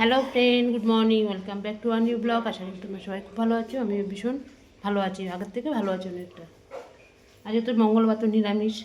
Hello friend, good morning, welcome back to our new blog. আশা করি তোমরা সবাই খুব ভালো আছো। আমিও ভীষণ ভালো আছি, আগের থেকে ভালো আছি অনেকটা। আজ তো মঙ্গলবার, তো নিরামিষ।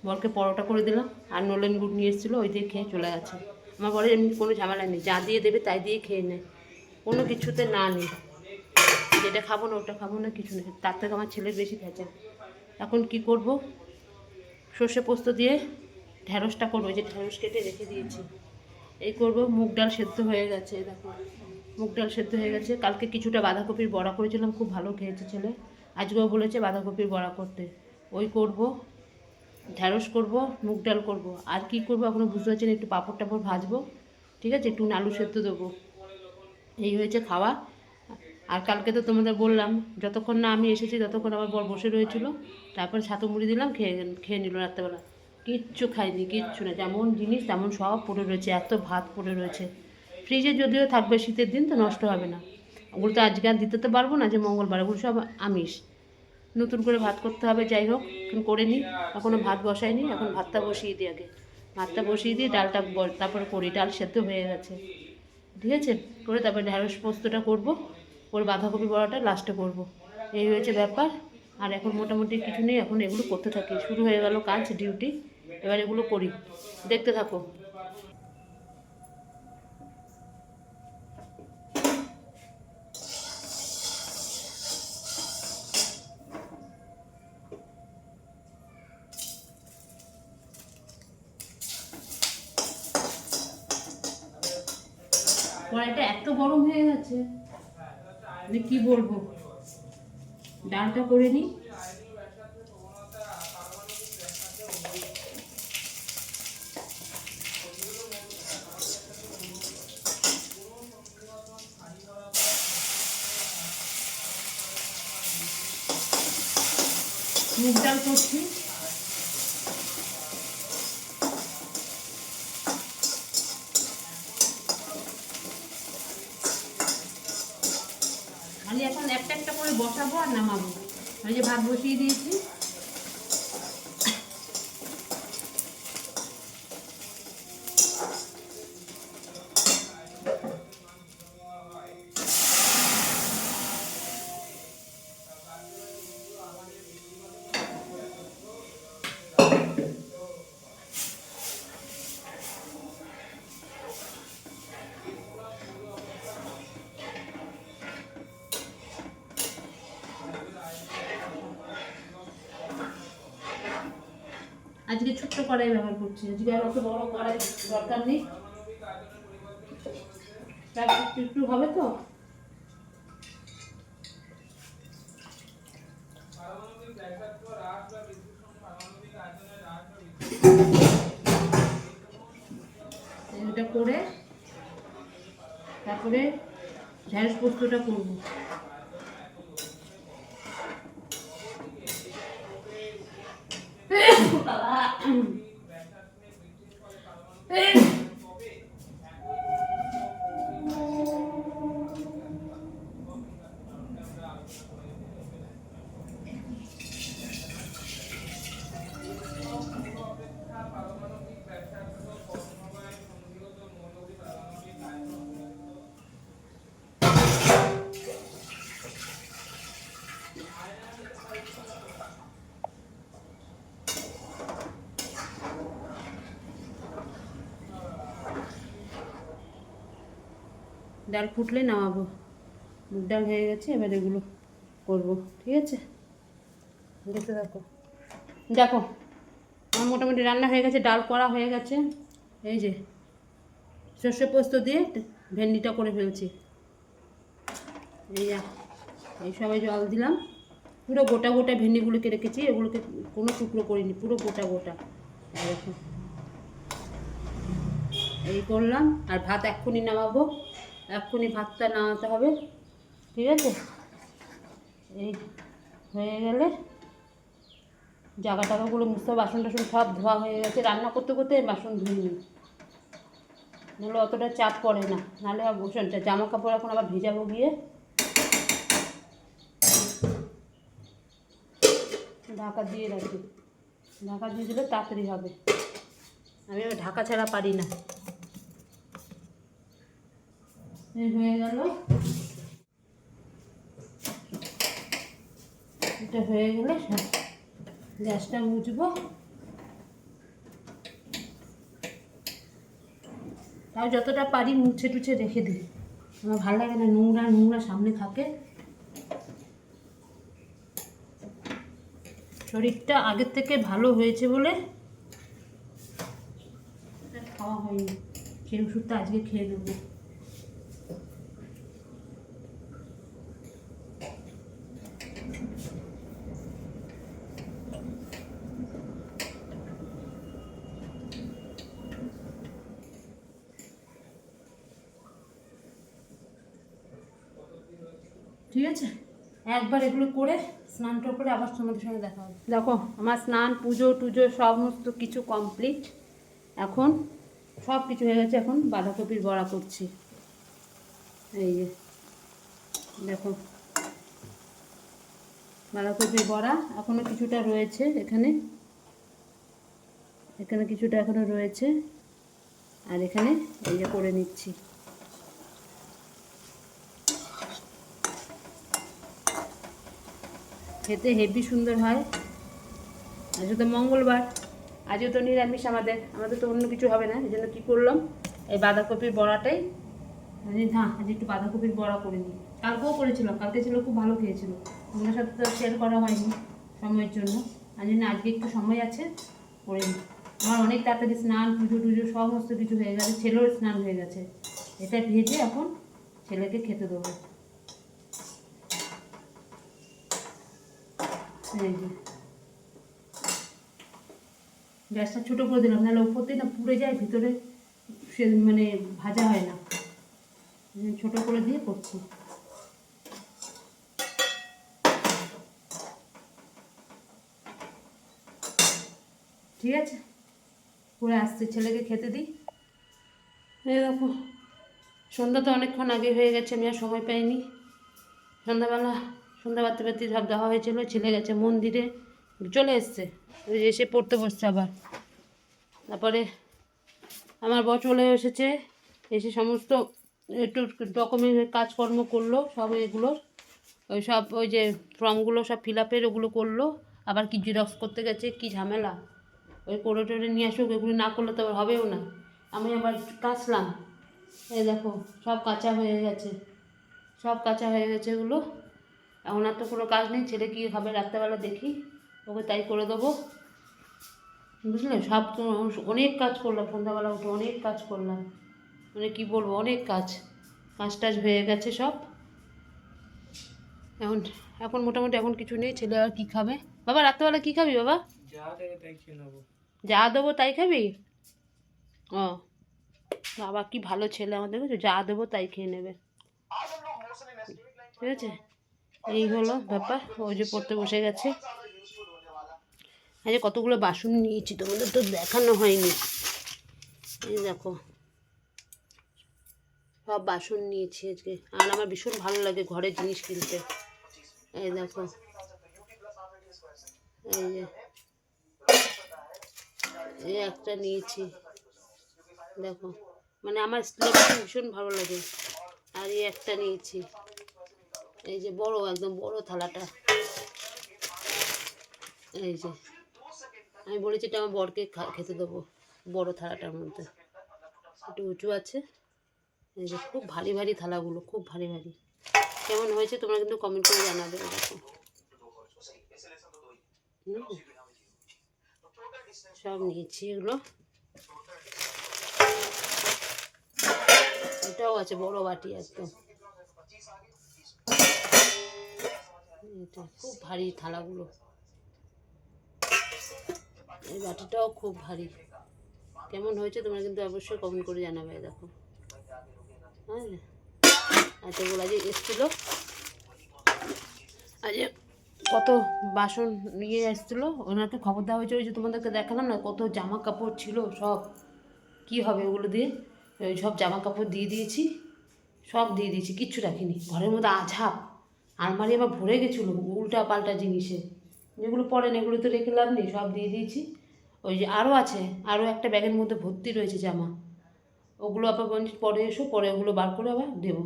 বরকে পরোটা করে দিলাম, আর নলেন গুড় নিয়ে এসেছিলো, ওই দিয়ে খেয়ে চলে গেছে। আমার বরে এমনি কোনো ঝামেলা নেই, যা দিয়ে দেবে তাই দিয়ে খেয়ে নেয়, কোনো কিছুতে না নেই, যেটা খাবো না ওটা খাবো না কিছু নেই। তার থেকে আমার ছেলের বেশি খেয়েছে। এখন কি করব, সর্ষে পোস্ত দিয়ে ঢ্যাঁড়সটা করবো, যে ঢ্যাঁড়স কেটে রেখে দিয়েছি এই করব। মুগ ডাল সেদ্ধ হয়ে গেছে, দেখো মুগ ডাল সেদ্ধ হয়ে গেছে। কালকে কিছুটা বাঁধাকপির বড়া করেছিলাম, খুব ভালো খেয়েছে ছেলে। আজকেও বলেছে বাঁধাকপির বড়া করতে, ওই করব। ঢ্যাঁড়স করব, মুগ ডাল করব, আর কি করব এখনো বুঝতে পারছি না। একটু পাঁপড় টাপড় ভাজবো, ঠিক আছে, একটু আলু সেদ্ধ দেবো। এই হয়েছে খাওয়া। আর কালকে তো তোমাদের বললাম, যতক্ষণ না আমি এসেছি ততক্ষণ আমার বর বসে রয়েছিল, তারপর ছাতু মুড়ি দিলাম, খেয়ে নিল রাত্রেবেলা। কিচ্ছু খাইনি, কিচ্ছু না, যেমন জিনিস তেমন সব পড়ে রয়েছে, এত ভাত পড়ে রয়েছে। ফ্রিজে যদিও থাকবে, শীতের দিন তো নষ্ট হবে না। ওগুলো তো আজকে আর দিতে তো পারবো না, যে মঙ্গলবার, ওগুলো সব আমিষ। নতুন করে ভাত করতে হবে, যাই হোক এখন করে নিই। এখনও ভাত বসাইনি, এখন ভাতটা বসিয়ে দিই আগে। ভাতটা বসিয়ে দিয়ে ডালটা তারপরে করি। ডাল সেদ্ধ হয়ে গেছে, ঠিক আছে, করে তারপরে ঢ্যাঁড়স পোস্তটা করবো, ওর বাঁধাকপি বড়াটা লাস্টে করব। এই হয়েছে ব্যাপার। আর এখন মোটামুটি কিছু নেই, এখন এগুলো করতে থাকি। শুরু হয়ে গেল কাজ, ডিউটি, এবার এগুলো করি, দেখতে থাকো। কড়াইটা এত গরম হয়ে গেছে যে কি বলবো। ডালটা করে নিই। মুগ ডাল করছি। খালি এখন একটা একটা করে বসাবো আর নামাবো। ওই যে ভাত বসিয়ে দিয়েছি। আজকে ছোট্ট কড়াই ব্যবহার করছি, আজকে আর অত বড় কড়াই দরকার নেই, একটু একটু হবে তো। এটা করে তারপরে ঢ্যাঁড়স পোস্তটা করবো। ডাল ফুটলে নামাবো। মুগ ডাল হয়ে গেছে, এবার এগুলো করবো, ঠিক আছে, দেখতে থাকো। দেখো আমার মোটামুটি রান্না হয়ে গেছে, ডাল করা হয়ে গেছে। এই যে সর্ষে পোস্ত দিয়ে ভেন্ডিটা করে ফেলছি। এই সবাই জল দিলাম। পুরো গোটা গোটা ভেন্ডিগুলোকে রেখেছি, এগুলোকে কোনো টুকরো করিনি, পুরো গোটা গোটা। দেখো এই করলাম। আর ভাত এক্ষুনি নামাবো, এক্ষুনি ভাতটা নামাতে হবে, ঠিক আছে। এই হয়ে গেলে জায়গা টাকাগুলো মুছতে, বাসন টাসন সব ধোয়া হয়ে গেছে। রান্না করতে করতে বাসন ধুইনি, নাহলে অতটা চাপ পড়ে না, নাহলে আর বসনটা জামা কাপড় এখন আবার ভেজাবো গিয়ে। ঢাকা দিয়ে রাখি, ঢাকা দিয়ে দিলে তাড়াতাড়ি হবে। আমি আবার ঢাকা ছাড়া পারি না। এই হয়ে গেল, এটা হয়ে গেলে গ্যাসটা মুছবো। তাও যতটা পারি মুছে টুছে রেখে দিই, আমার ভালো লাগে না নোংরা নোংরা সামনে থাকে। শরীরটা আগের থেকে ভালো হয়েছে বলে খাওয়া হয়নি, সেই ওষুধটা আজকে খেয়ে দেবো। ঠিক আছে, একবার এগুলো করে স্নানটা করে আবার তোমাদের সঙ্গে দেখা হবে। দেখো আমার স্নান পুজো টুজো সমস্ত কিছু কমপ্লিট, এখন সব কিছু হয়ে গেছে। এখন বাঁধাকপির বড়া করছি, এই যে দেখো বাঁধাকপির বড়া। এখনও কিছুটা রয়েছে এখানে, এখানে কিছুটা এখনও রয়েছে, আর এখানে এই যে করে নিচ্ছি। খেতে হেভি সুন্দর হয়। আজকে তো মঙ্গলবার, আজও তো নিরামিষ, আমাদের তো অন্য কিছু হবে না। এই জন্য কী করলাম, এই বাঁধাকপির বড়াটাই, হ্যাঁ আজ একটু বাঁধাকপির বড়া করে নিই। কালকেও করেছিলাম, কালকে ছিল খুব ভালো খেয়েছিল, তোমাদের সাথে তো শেয়ার করা হয়নি সময়ের জন্য। আর জন্য আজকে একটু সময় আছে করে নিই। আমার অনেক তাড়াতাড়ি স্নান পুজো টুজো সমস্ত কিছু হয়ে গেছে, ছেলেও স্নান হয়ে গেছে। এটা ভেজে এখন ছেলেকে খেতে দেবো। এই যে গ্যাসটা ছোটো করে দিলাম, নাহলে উপর দিয়ে না পুড়ে যায়, ভিতরে সে মানে ভাজা হয় না, ছোটো করে দিয়ে করছি। ঠিক আছে, করে আসছে, ছেলেকে খেতে দিই। এই দেখো সন্ধ্যা তো অনেকক্ষণ আগে হয়ে গেছে, আমি আর সময় পাইনি। সন্ধ্যা বাড়তে বাড়তে সব দেওয়া হয়েছিল, ছেলে গেছে মন্দিরে, চলে এসছে, ওই এসে পড়তে বসছে আবার। তারপরে আমার বর চলে এসেছে, এসে সমস্ত একটু ডকুমেন্টের কাজকর্ম করলো, সব এগুলোর ওই যে ফর্মগুলো সব ফিল আপের ওগুলো করলো। আবার কি জেরক্স করতে গেছে, কি ঝামেলা, ওই করে টোরে নিয়ে আসুক, এগুলো না করলে তো হবেও না। আমি আবার কাচলাম, এই দেখো সব কাঁচা হয়ে গেছে, সব কাঁচা হয়ে গেছে এগুলো। এখন আর তো কোনো কাজ নেই, ছেলে কী খাবে রাত্রেবেলা দেখি, ওকে তাই করে দেবো, বুঝলে। সব অনেক কাজ করলাম, সন্ধ্যাবেলা উঠে অনেক কাজ করলাম, মানে কী বলবো, অনেক কাজ টাজ হয়ে গেছে সব। এখন এখন মোটামুটি এখন কিছু নেই। ছেলে আর কী খাবে, বাবা রাত্রেবেলা কী খাবি বাবা? যা দেবো তাই খাবি? ও বাবা কি ভালো ছেলে আমাদের, যা দেবো তাই খেয়ে নেবে, ঠিক আছে। এই হলো ব্যাপার। ওই যে পড়তে বসে গেছে। আজকে কতগুলো বাসন নিয়েছি, তোমাদের তো দেখানো হয়নি। এই দেখো সব বাসন নিয়েছি আজকে, আর আমার ভীষণ ভালো লাগে ঘরের জিনিস কিনতে। এই দেখো, এই যে এই একটা নিয়েছি, দেখো মানে আমার স্টিলের ভীষণ ভালো লাগে। আর এই একটা নিয়েছি, এই যে বড় একদম বড় থালাটা, এই যে আমি বলেছি এটা আমার বরকে খেতে দেবো, বড় থালাটার মধ্যে একটু উঁচু আছে। এই যে খুব ভারী ভারী থালাগুলো, খুব ভারী ভারী। কেমন হয়েছে তোমরা কিন্তু কমেন্ট করে জানাবে। দেখো সব নিয়েছি এগুলো, এটাও আছে বড় বাটি একদম, এটা খুব ভারী থালাগুলো, এই বাটিটাও খুব ভারী। কেমন হয়েছে তোমরা কিন্তু অবশ্যই কমেন্ট করে জানাবে। দেখো হ্যাঁ, এতগুলো আজ এসেছিলো, আজ কত বাসন নিয়ে এসেছিলো, ওনাকে খবর দেওয়া হয়েছে। ওই যে তোমাদেরকে দেখালাম না, কত জামা কাপড় ছিল, সব কি হবে ওগুলো দিয়ে, ওই সব জামা কাপড় দিয়ে দিয়েছি, সব দিয়ে দিয়েছি, কিচ্ছু রাখিনি। ঘরের মধ্যে আঝাপ, আলমারি আবার ভরে গেছিলো উল্টা পাল্টা জিনিসে, যেগুলো পরে না এগুলো তো রেখে লাভ নেই, সব দিয়ে দিয়েছি। ওই যে আরও আছে, আরও একটা ব্যাগের মধ্যে ভর্তি রয়েছে জামা, ওগুলো আবার বলছি পরে এসো, পরে ওগুলো বার করে আবার দেবো।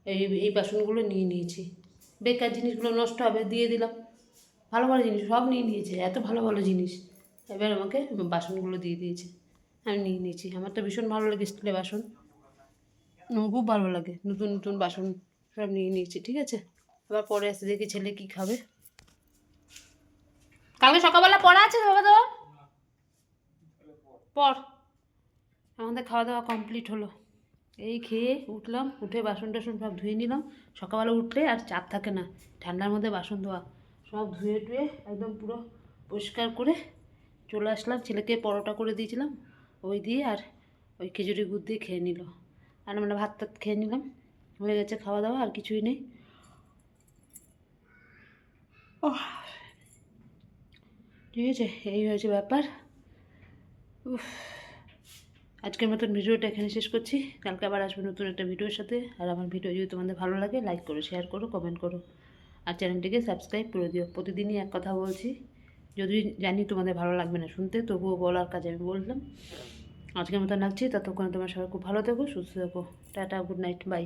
এই এই বাসনগুলো নিয়ে নিয়েছি, বেকার জিনিসগুলো নষ্ট হবে দিয়ে দিলাম। ভালো ভালো জিনিস সব নিয়ে নিয়েছে, এত ভালো ভালো জিনিস। এবার আমাকে বাসনগুলো দিয়ে দিয়েছে, আমি নিয়ে নিয়েছি। আমার তো ভীষণ ভালো লাগে স্টিলের বাসন, আমার খুব ভালো লাগে। নতুন নতুন বাসন সব নিয়ে নিয়েছি, ঠিক আছে। আবার পরে আসতে দেখি ছেলে কী খাবে। কালকে সকালবেলা পড়া আছে বাবা তো পড়। আমাদের খাওয়া দাওয়া কমপ্লিট হলো, এই খেয়ে উঠলাম, উঠে বাসন টাসন সব ধুয়ে নিলাম। সকালবেলা উঠলে আর চাপ থাকে না, ঠান্ডার মধ্যে বাসন ধোয়া, সব ধুয়ে টুয়ে একদম পুরো পরিষ্কার করে চলে আসলাম। ছেলেকে পরোটা করে দিয়েছিলাম, ওই দিয়ে আর ওই খেজুরি গুড় দিয়ে খেয়ে নিল। আর আমরা ভাত টাত খেয়ে নিলাম, হয়ে গেছে খাওয়া দাওয়া, আর কিছুই নেই। ঠিক আছে, এই হয়েছে ব্যাপার। আজকের মতন ভিডিওটা এখানে শেষ করছি, কালকে আবার আসবো নতুন একটা ভিডিওর সাথে। আর আমার ভিডিও যদি তোমাদের ভালো লাগে লাইক করো, শেয়ার করো, কমেন্ট করো, আর চ্যানেলটিকে সাবস্ক্রাইব করে দিও। প্রতিদিনই এক কথা বলছি, যদি জানি তোমাদের ভালো লাগবে না শুনতে, তবুও বলার কাজে আমি বললাম। আজকের মতন রাখছি, ততক্ষণে তোমার সবাই খুব ভালো থেকো, সুস্থ থেকো। Tata, good night, by.